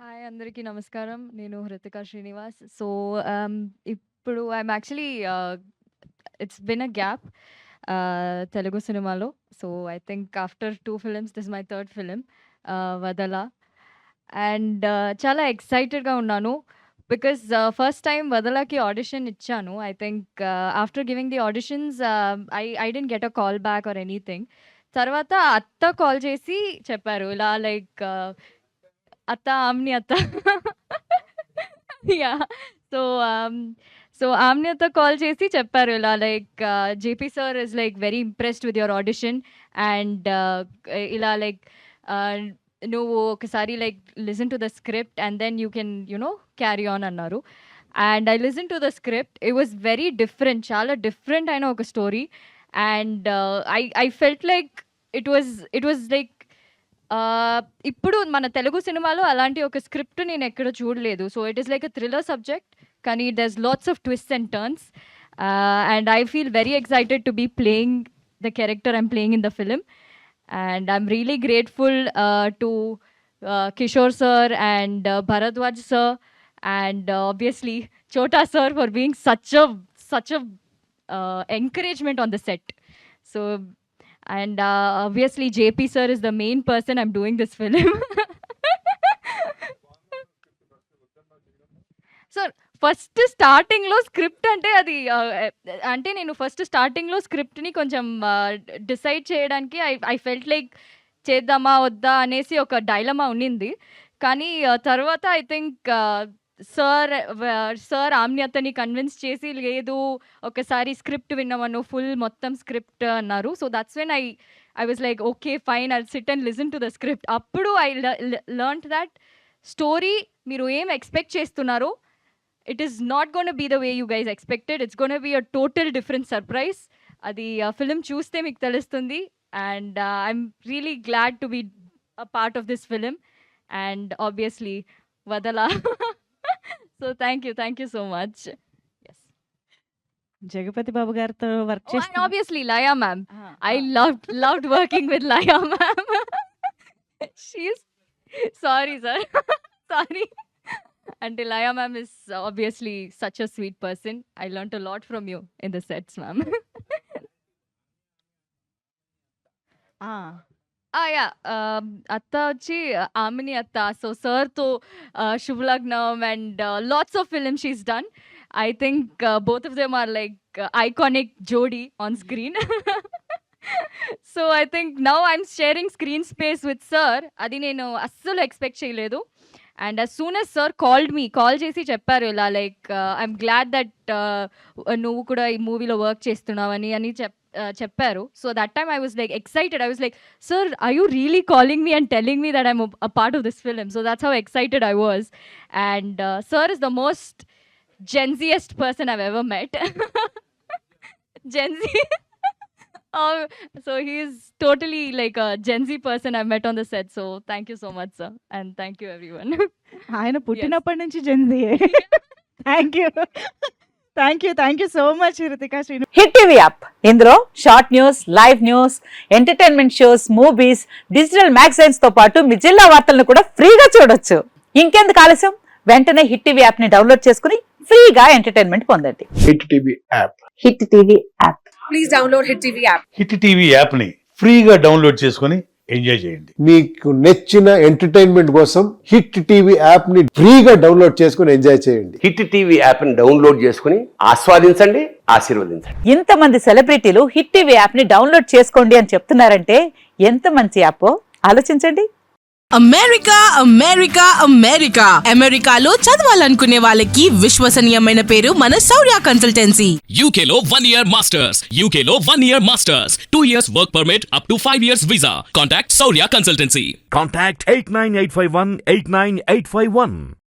Hi అందరికీ నమస్కారం. నేను హృతిక శ్రీనివాస్. సో, ఇప్పుడు I'm actually it's been a gap Telugu సినిమాలో. So, I think after 2 films this my third film 'Vadala'. And చాలా ఎక్సైటెడ్‌గా ఉన్నాను. బికాజ్ ఫస్ట్ టైమ్ 'వదల'కి ఆడిషన్ ఇచ్చాను. I think after giving the auditions I didn't get a call back or anything. తర్వాత అత్త call చేసి చెప్పారు ఇలా లైక్ అత్త, ఆమ్ని అత్త. యాహ్! సో, ఆమ్ని అత్త కాల్ చేసి చెప్పారు ఇలా like JP sir is like very impressed with your audition and ఇలా లైక్ నువ్వు ఒకసారి like listen to the script and then you can carry on అన్నారు. And I listen to the script. It was very different. చాలా different అయిన ఒక story. And I felt like it was like ఇప్పుడు మన తెలుగు సినిమాలో అలాంటి ఒక స్క్రిప్ట్ నేను ఎక్కడ చూడలేదు. So it is like a thriller subject, కానీ there's lots of twists and turns. And I feel very excited to be playing the character I'm playing in the film. And I'm really grateful to Kishore sir and Bharadwaj sir and obviously Chota sir for being such a encouragement on the set. So, and obviously JP sir is the main person I'm doing this film. So first స్టార్టింగ్‌లో script అంటే అది అంటే నేను first స్టార్టింగ్‌లో స్క్రిప్ట్‌ని కొంచెం decide చేయడానికి I felt like చేద్దామా? వద్దా? అనేసి ఒక డైలమా ఉన్నింది. కానీ తర్వాత ఐ థింక్ సార్ ఆమ్ని అత్తని కన్విన్స్ చేసి లేదు ఒకసారి స్క్రిప్ట్ విన్నామను ఫుల్ మొత్తం స్క్రిప్ట్ అన్నారు. So that's when I was like okay fine I'll sit and listen to the script. అప్పుడు ఐ లెర్న్డ్ దట్ స్టోరీ మీరు ఏం ఎక్స్‌పెక్ట్ చేస్తున్నారో it is not going to be the way you guys expected. It's going to be a total different surprise. Adi film చూస్తే మీకు తెలుస్తుంది. And I'm really glad to be a part of this film and obviously Vadala. So thank you so much. Yes. Jagapathi బాబు గారితో work And చేస్తూ obviously Laya ma'am. I loved working with Laya ma'am. She's sorry sir. Sorry. And Laya ma'am is obviously such a sweet person. I learnt a lot from you in the sets, ma'am. Yeah. Atta vachi Amini Atta. So sir to Shubhlagnam and lots of films she's done. I think both of them are like iconic jodi on screen. So I think now I'm sharing screen space with sir. Adi nenu assalu expect cheyaledu. And as soon as sir called me, call చేసి చెప్పారు ఇలా like I'm glad that నువ్వు కూడా ఈ మూవీలో work చేస్తున్నావని అని చెప్పారు. So that time I was like excited. I was like sir are you really calling me and telling me that I'm a part of this film. So that's how excited I was. And sir is the most genziest person I've ever met. Gen Z. So he is totally like a Gen Z person I met on the set. So thank you so much, sir, and thank you everyone. ఆయన పుట్టినప్పటి నుంచి జెన్జీయే. Thank you so much Hruthika Srinu. Hit TV app ఇందులో short news, live news, entertainment shows, movies, digital magazines తో పాటు మీ జిల్లా వార్తలను కూడా ఫ్రీగా చూడొచ్చు. ఇంకెందుకు ఆలస్యం? వెంటనే హిట్ టీవీ యాప్ ని డౌన్లోడ్ చేసుకుని ఫ్రీగా ఎంటర్టైన్మెంట్ పొందండి. Hit TV app. Hit TV app. Please download hit TV app. Hit TV app ని ఫ్రీగా డౌన్లోడ్ చేసుకుని ఎంజాయ్ చేయండి. మీకు నచ్చిన ఎంటర్టైన్మెంట్ కోసం హిట్ టీవీ యాప్ ని ఫ్రీగా డౌన్లోడ్ చేసుకుని ఎంజాయ్ చేయండి. హిట్ టీవీ యాప్ ని డౌన్లోడ్ చేసుకుని ఆస్వాదించండి, ఆశీర్వదించండి. ఇంతమంది సెలబ్రిటీలు హిట్ టీవీ యాప్ ని డౌన్లోడ్ చేసుకోండి అని చెప్తున్నారంటే ఎంత మంచి యాప్ ఆలోచించండి. అమెరికాలో చదవాలనుకునే వాళ్ళకి విశ్వసనీయమైన పేరు మన శౌర్య కన్సల్టెన్సీ. UK లో 1 year masters. UK లో 1 year masters. 2 years work permit up to 5 years visa. Contact Saurya Consultancy. Contact 89851 89851.